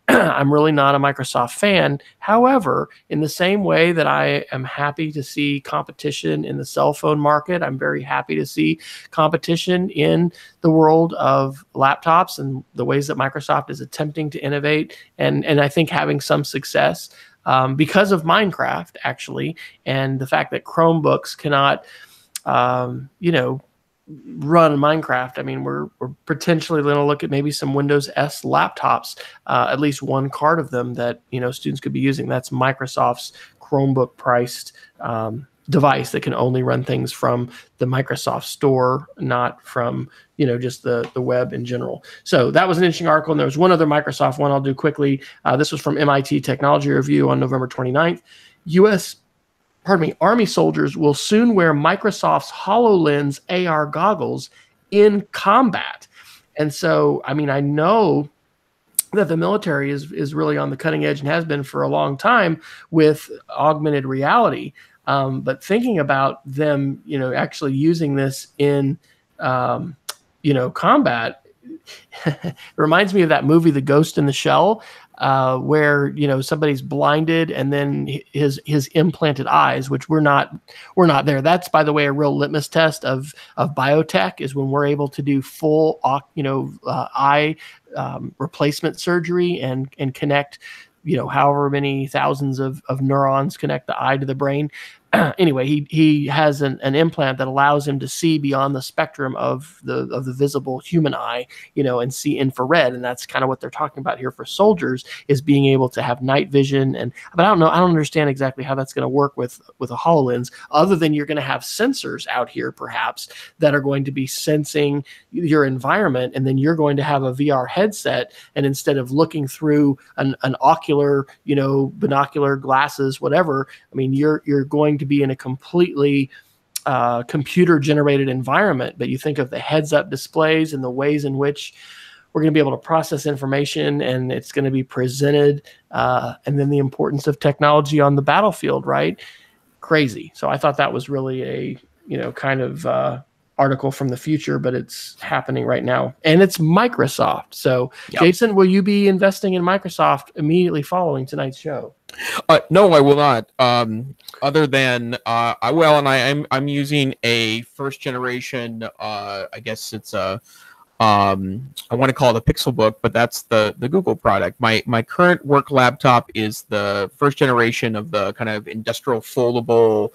I'm really not a Microsoft fan. However, in the same way that I am happy to see competition in the cell phone market, I'm very happy to see competition in the world of laptops and the ways that Microsoft is attempting to innovate and I think having some success because of Minecraft, actually, and the fact that Chromebooks cannot run Minecraft. I mean, we're potentially going to look at maybe some Windows S laptops, at least one card of them that, students could be using. That's Microsoft's Chromebook priced device that can only run things from the Microsoft store, not from, just the web in general. So that was an interesting article. And there was one other Microsoft one I'll do quickly. This was from MIT Technology Review on November 29th. Army soldiers will soon wear Microsoft's HoloLens AR goggles in combat. And so, I mean, I know that the military is really on the cutting edge and has been for a long time with augmented reality. But thinking about them, actually using this in, combat, it reminds me of that movie, The Ghost in the Shell, where somebody's blinded and then his implanted eyes, which we're not there. That's, by the way, a real litmus test of biotech, is when we're able to do full eye replacement surgery and connect however many thousands of neurons connect the eye to the brain. Anyway, he has an implant that allows him to see beyond the spectrum of the visible human eye, and see infrared. And that's kind of what they're talking about here for soldiers, is being able to have night vision. But I don't understand exactly how that's going to work with a HoloLens, other than you're going to have sensors out here perhaps that are going to be sensing your environment, and then you're going to have a VR headset, and instead of looking through an ocular, binocular glasses, whatever, I mean, you're going to be in a completely computer-generated environment. But you think of the heads-up displays and the ways in which we're going to be able to process information, and it's going to be presented, and then the importance of technology on the battlefield, right? Crazy. So I thought that was really a kind of article from the future, but it's happening right now, and it's Microsoft. So, yep. Jason, will you be investing in Microsoft immediately following tonight's show? No, I will not. Other than I'm using a first generation. I guess it's a I want to call it a Pixelbook, but that's the Google product. My current work laptop is the first generation of the kind of industrial foldable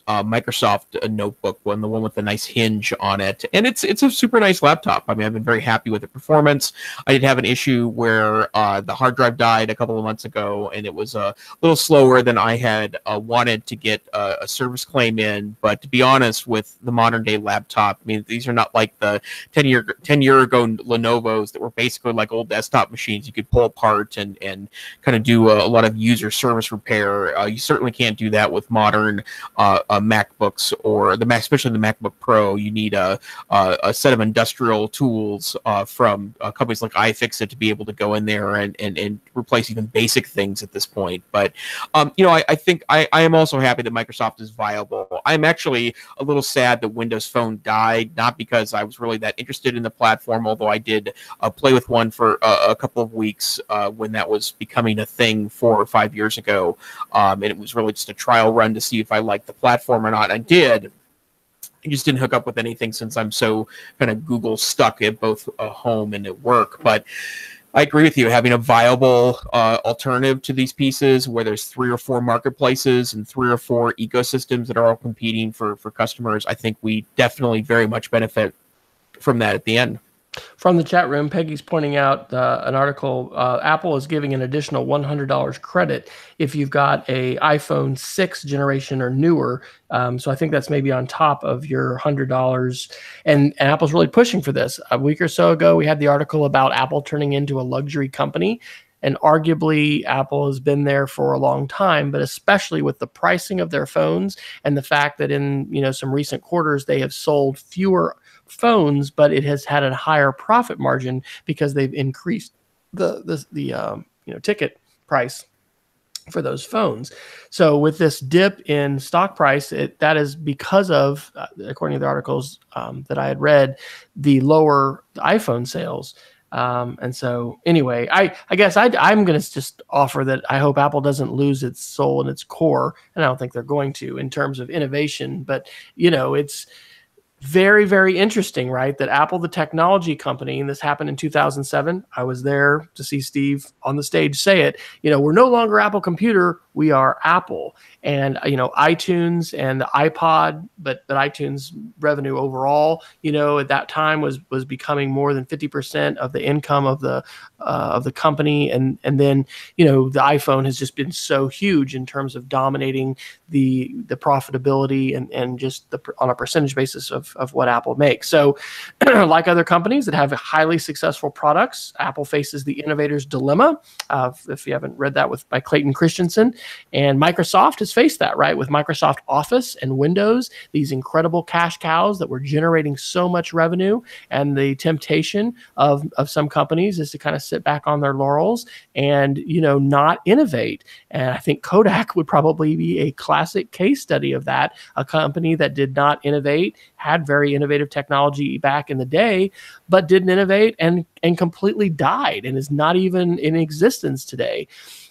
Microsoft notebook one, the one with the nice hinge on it, and it's a super nice laptop. I mean, I've been very happy with the performance. I did have an issue where the hard drive died a couple of months ago, and it was a little slower than I had wanted to get a service claim in. But to be honest, with the modern day laptop, I mean, these are not like the 10 year ago Lenovo's that were basically like old desktop machines you could pull apart and kind of do a lot of user service repair. You certainly can't do that with modern MacBooks or especially the MacBook Pro. You need a set of industrial tools from companies like iFixit to be able to go in there and replace even basic things at this point. But I think I am also happy that Microsoft is viable. I'm actually a little sad that Windows Phone died, not because I was really that interested in the platform, although I did play with one for a couple of weeks when that was becoming a thing 4 or 5 years ago, and it was really just a trial run to see if I liked the platform or not. I did. I just didn't hook up with anything since I'm so kind of Google stuck at both home and at work. But I agree with you. Having a viable alternative to these pieces where there's 3 or 4 marketplaces and 3 or 4 ecosystems that are all competing for customers, I think we definitely very much benefit from that at the end. From the chat room, Peggy's pointing out an article. Apple is giving an additional $100 credit if you've got a iPhone 6 generation or newer. So I think that's maybe on top of your $100. And Apple's really pushing for this. A week or so ago, we had the article about Apple turning into a luxury company. And arguably, Apple has been there for a long time, but especially with the pricing of their phones and the fact that in some recent quarters they have sold fewer phones, but it has had a higher profit margin because they've increased the ticket price for those phones. So with this dip in stock price, that is because of, according to the articles that I had read, the lower iPhone sales. And so anyway, I guess I'm going to just offer that I hope Apple doesn't lose its soul and its core. And I don't think they're going to in terms of innovation, but it's very, very interesting, right? That Apple, the technology company, and this happened in 2007. I was there to see Steve on the stage say it. We're no longer Apple Computer. We are Apple. And, iTunes and the iPod, but iTunes revenue overall, at that time was becoming more than 50% of the income of the company. And then, the iPhone has just been so huge in terms of dominating the profitability and just on a percentage basis of what Apple makes. So like other companies that have highly successful products, Apple faces the Innovators Dilemma. If you haven't read that by Clayton Christensen, and Microsoft has faced that, right? With Microsoft Office and Windows, these incredible cash cows that were generating so much revenue, and the temptation of some companies is to kind of sit back on their laurels and, not innovate. And I think Kodak would probably be a classic case study of that. A company that did not innovate, had very innovative technology back in the day, but didn't innovate and completely died and is not even in existence today.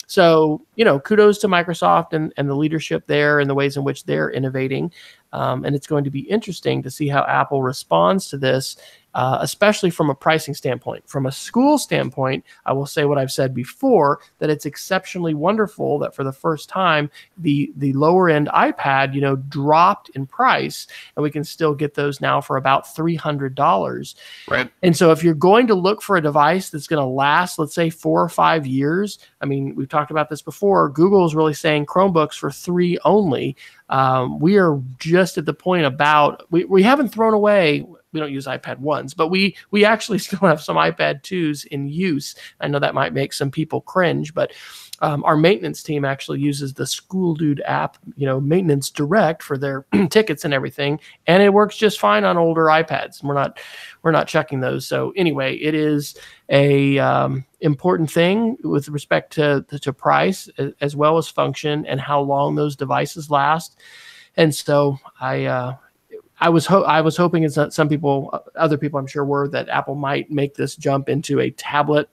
So, kudos to Microsoft and the leadership there and the ways in which they're innovating. And it's going to be interesting to see how Apple responds to this, especially from a pricing standpoint. From a school standpoint, I will say what I've said before, that it's exceptionally wonderful that for the first time, the lower end iPad, dropped in price, and we can still get those now for about $300. Right. And so if you're going to look for a device that's going to last, let's say 4 or 5 years, I mean, we've talked about this before, Google is really saying Chromebooks for 3 only. We are just at the point we haven't thrown away. We don't use iPad 1s, but we actually still have some iPad 2s in use. I know that might make some people cringe, but our maintenance team actually uses the School Dude app, Maintenance Direct, for their tickets and everything, and it works just fine on older iPads. We're not checking those. So anyway, it is a important thing with respect to price as well as function and how long those devices last. And so I was hoping, as some people, other people I'm sure were, that Apple might make this jump into a tablet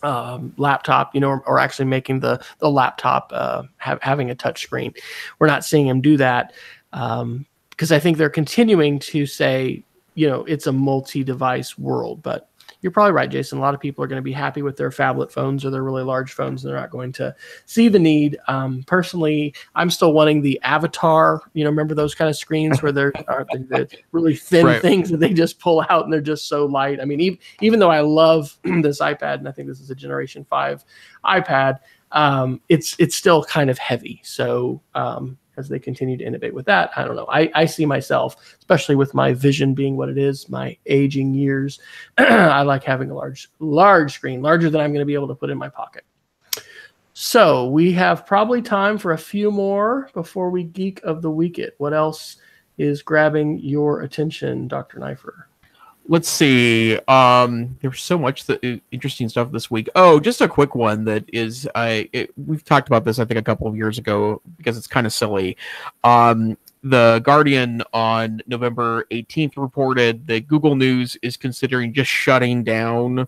laptop, or actually making the laptop having a touch screen. We're not seeing them do that because I think they're continuing to say, it's a multi-device world. But you're probably right, Jason. A lot of people are going to be happy with their phablet phones or their really large phones. They're not going to see the need. Personally, I'm still wanting the Avatar. Remember those kind of screens where they're the really thin things that they just pull out and they're just so light. I mean, even though I love this iPad, and I think this is a Generation 5 iPad, it's still kind of heavy. So as they continue to innovate with that, I don't know. I see myself, especially with my vision being what it is, my aging years, I like having a large screen, larger than I'm going to be able to put in my pocket. So we have probably time for a few more before we Geek of the Week it. What else is grabbing your attention, Dr. Neifer? Let's see. There's so much interesting stuff this week. Oh, just a quick one that is, we've talked about this, I think, a couple of years ago because it's kind of silly. The Guardian on November 18th reported that Google News is considering just shutting down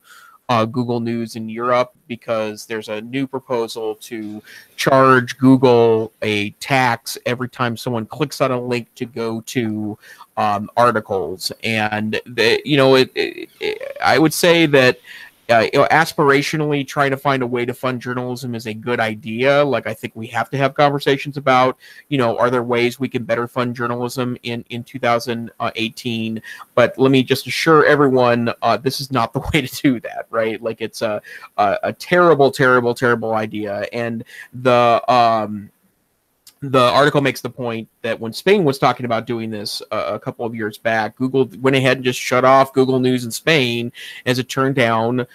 Google News in Europe because there's a new proposal to charge Google a tax every time someone clicks on a link to go to articles. And I would say that aspirationally trying to find a way to fund journalism is a good idea. Like, I think we have to have conversations about, are there ways we can better fund journalism in 2018? But let me just assure everyone, this is not the way to do that, right? Like, it's a terrible, terrible, terrible idea. And the article makes the point that when Spain was talking about doing this a couple of years back, Google went ahead and just shut off Google News in Spain. As it turned out,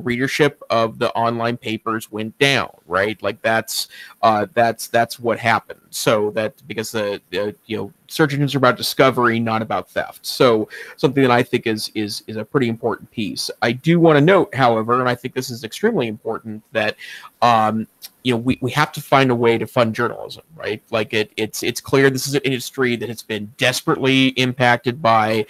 readership of the online papers went down. Right, like that's what happened. So that because the search engines are about discovery, not about theft. So something that I think is a pretty important piece. I do want to note, however, and I think this is extremely important, that we have to find a way to fund journalism, right? Like it's clear this is an industry that has been desperately impacted by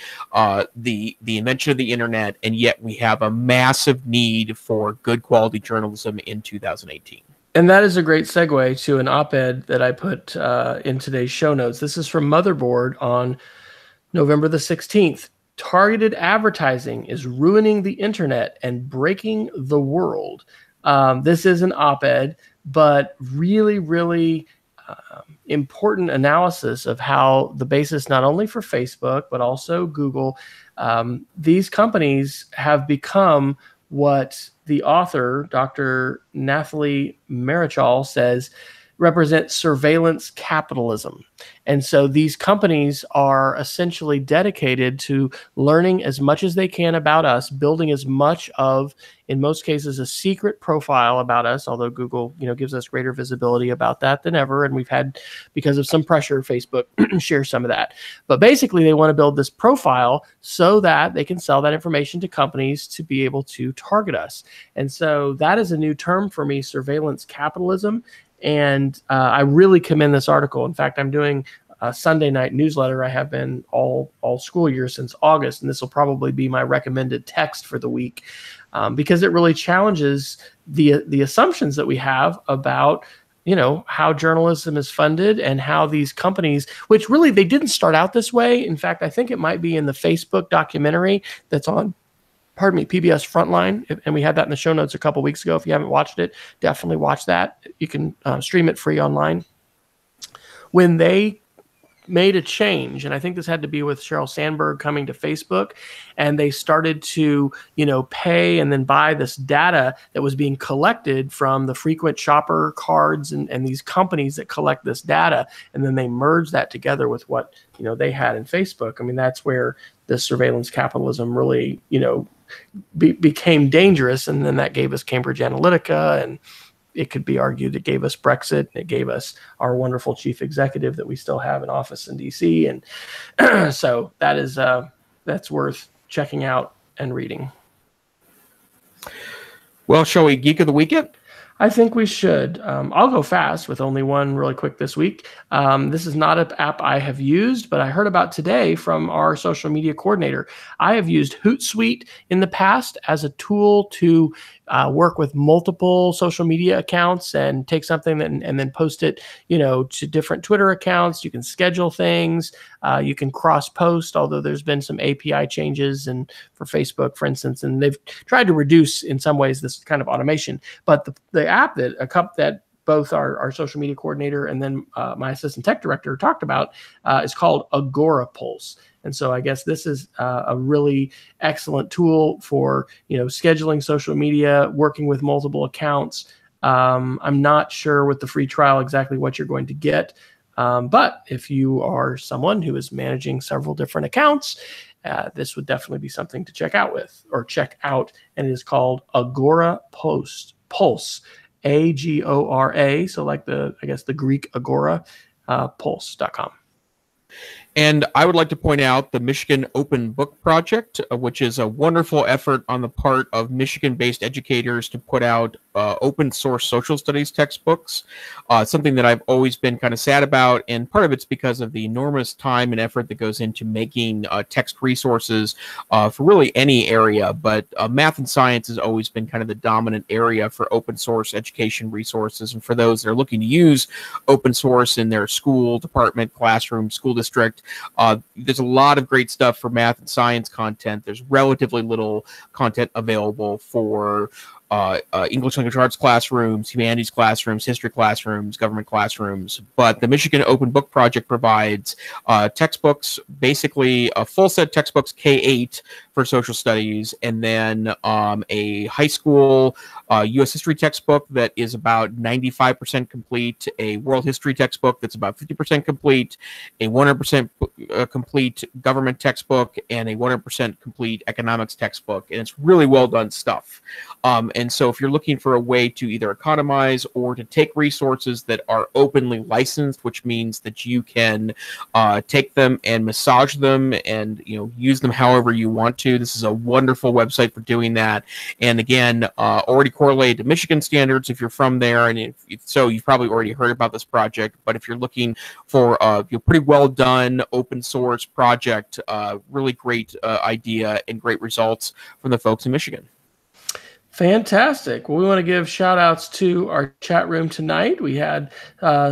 the invention of the internet, and yet we have a massive need for good quality journalism in 2018. And that is a great segue to an op-ed that I put in today's show notes. This is from Motherboard on November the 16th. Targeted advertising is ruining the internet and breaking the world. This is an op-ed, but really, really important analysis of how the basis, not only for Facebook, but also Google, these companies have become what the author, Dr. Nathalie Marichal, says represent surveillance capitalism. And so these companies are essentially dedicated to learning as much as they can about us, building as much of, in most cases, a secret profile about us, although Google, gives us greater visibility about that than ever. And we've had, because of some pressure, Facebook share some of that. But basically, they want to build this profile so that they can sell that information to companies to be able to target us. And so that is a new term for me, surveillance capitalism. And I really commend this article. In fact, I'm doing a Sunday night newsletter. I have been all school year since August, and this will probably be my recommended text for the week because it really challenges the assumptions that we have about how journalism is funded and how these companies, which really they didn't start out this way. In fact, I think it might be in the Facebook documentary that's on PBS Frontline, and we had that in the show notes a couple weeks ago. If you haven't watched it, definitely watch that. You can stream it free online. When they made a change, and I think this had to be with Sheryl Sandberg coming to Facebook, and they started to, pay and then buy this data that was being collected from the frequent shopper cards and these companies that collect this data, and then they merged that together with what, they had in Facebook. I mean, that's where this surveillance capitalism really, became dangerous, and then that gave us Cambridge Analytica, and it could be argued it gave us Brexit, and it gave us our wonderful chief executive that we still have in office in DC, and so that is that's worth checking out and reading. Well, shall we Geek of the Weekend? I think we should. I'll go fast with only one really quick this week. This is not an app I have used, but I heard about today from our social media coordinator. I have used Hootsuite in the past as a tool to work with multiple social media accounts and take something and then post it, to different Twitter accounts. You can schedule things. You can cross post, although there's been some API changes and for Facebook, for instance, and they've tried to reduce in some ways this kind of automation. But the app that both our social media coordinator and then my assistant tech director talked about is called Agora Pulse. And so I guess this is a really excellent tool for, scheduling social media, working with multiple accounts. I'm not sure with the free trial exactly what you're going to get. But if you are someone who is managing several different accounts, this would definitely be something to check out. And it is called Agora Pulse, Agora. So like the Greek Agora, pulse.com. And I would like to point out the Michigan Open Book Project, which is a wonderful effort on the part of Michigan-based educators to put out open source social studies textbooks, something that I've always been kind of sad about. And part of it's because of the enormous time and effort that goes into making text resources for really any area. But math and science has always been kind of the dominant area for open source education resources. And for those that are looking to use open source in their school, department, classroom, school district, there's a lot of great stuff for math and science content. There's relatively little content available for English language arts classrooms, humanities classrooms, history classrooms, government classrooms. But the Michigan Open Book Project provides textbooks, basically a full set textbooks, K-8 for social studies, and then a high school U.S. history textbook that is about 95% complete, a world history textbook that's about 50% complete, a 100% complete government textbook, and a 100% complete economics textbook. And it's really well done stuff. And so if you're looking for a way to either economize or to take resources that are openly licensed, which means that you can take them and massage them and use them however you want to, this is a wonderful website for doing that. And again, already correlated to Michigan standards if you're from there, and if so, you've probably already heard about this project. But if you're looking for a pretty well done open source project, really great idea and great results from the folks in Michigan. Fantastic. Well, we want to give shout outs to our chat room tonight. We had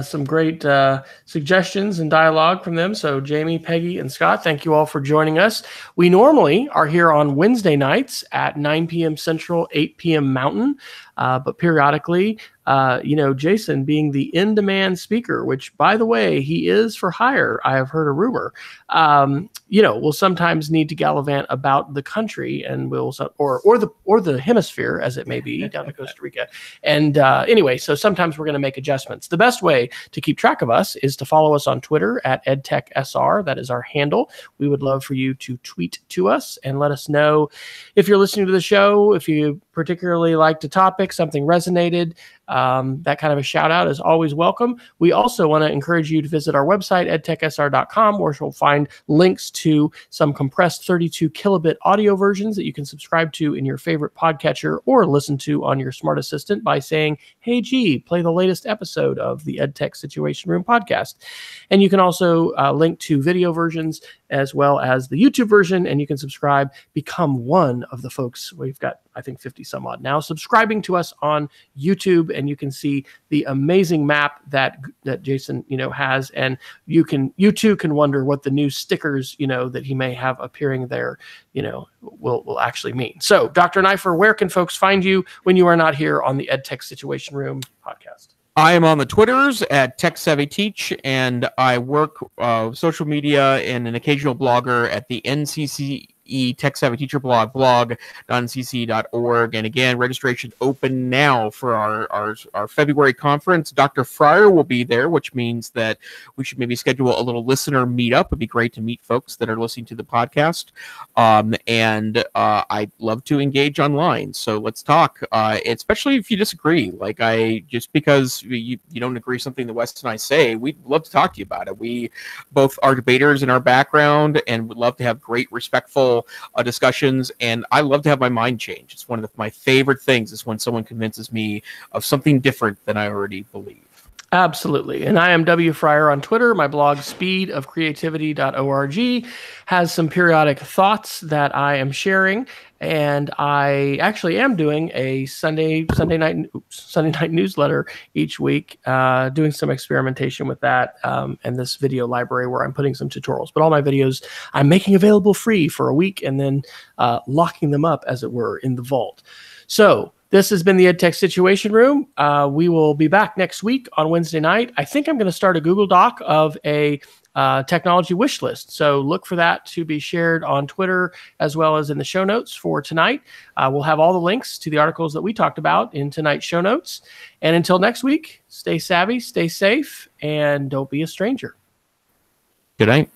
some great suggestions and dialogue from them. So Jamie, Peggy, and Scott, thank you all for joining us. We normally are here on Wednesday nights at 9 p.m. Central, 8 p.m. Mountain. But periodically, Jason being the in-demand speaker, which, by the way, he is for hire, I have heard a rumor, we'll sometimes need to gallivant about the country and or the hemisphere, as it may be, down to Costa Rica. And anyway, so sometimes we're going to make adjustments. The best way to keep track of us is to follow us on Twitter at EdTechSR. That is our handle. We would love for you to tweet to us and let us know if you're listening to the show, if you particularly liked a topic, something resonated. That kind of a shout out is always welcome. We also want to encourage you to visit our website, edtechsr.com, where you'll find links to some compressed 32 kilobit audio versions that you can subscribe to in your favorite podcatcher or listen to on your smart assistant by saying, "Hey, G, play the latest episode of the EdTech Situation Room podcast." And you can also link to video versions as well as the YouTube version, and you can subscribe, become one of the folks. We've got, I think, 50 some odd now subscribing to us on YouTube, and you can see the amazing map that Jason has, and you too can wonder what the new stickers that he may have appearing there will actually mean. So, Dr. Neifer, where can folks find you when you are not here on the EdTech Situation Room podcast? I am on the Twitters at TechSavvyTeach, and I work social media and an occasional blogger at the NCCE Tech Savvy Teacher blog.ncc.org. And again, registration open now for our February conference. Dr. Friar will be there, which means that we should maybe schedule a little listener meetup. It'd be great to meet folks that are listening to the podcast. And I'd love to engage online. So let's talk, especially if you disagree. Just because you don't agree with something that Wes and I say, we'd love to talk to you about it. We both are debaters in our background and would love to have great, respectful panel discussions, and I love to have my mind change. It's one of my favorite things is when someone convinces me of something different than I already believe. Absolutely. And I am W. Friar on Twitter. My blog, speedofcreativity.org, has some periodic thoughts that I am sharing. And I actually am doing a Sunday night newsletter each week, doing some experimentation with that, and this video library where I'm putting some tutorials. But all my videos I'm making available free for a week and then locking them up, as it were, in the vault. So this has been the EdTech Situation Room. We will be back next week on Wednesday night. I think I'm going to start a Google Doc of a technology wish list. So look for that to be shared on Twitter as well as in the show notes for tonight. We'll have all the links to the articles that we talked about in tonight's show notes. And until next week, stay savvy, stay safe, and don't be a stranger. Good night.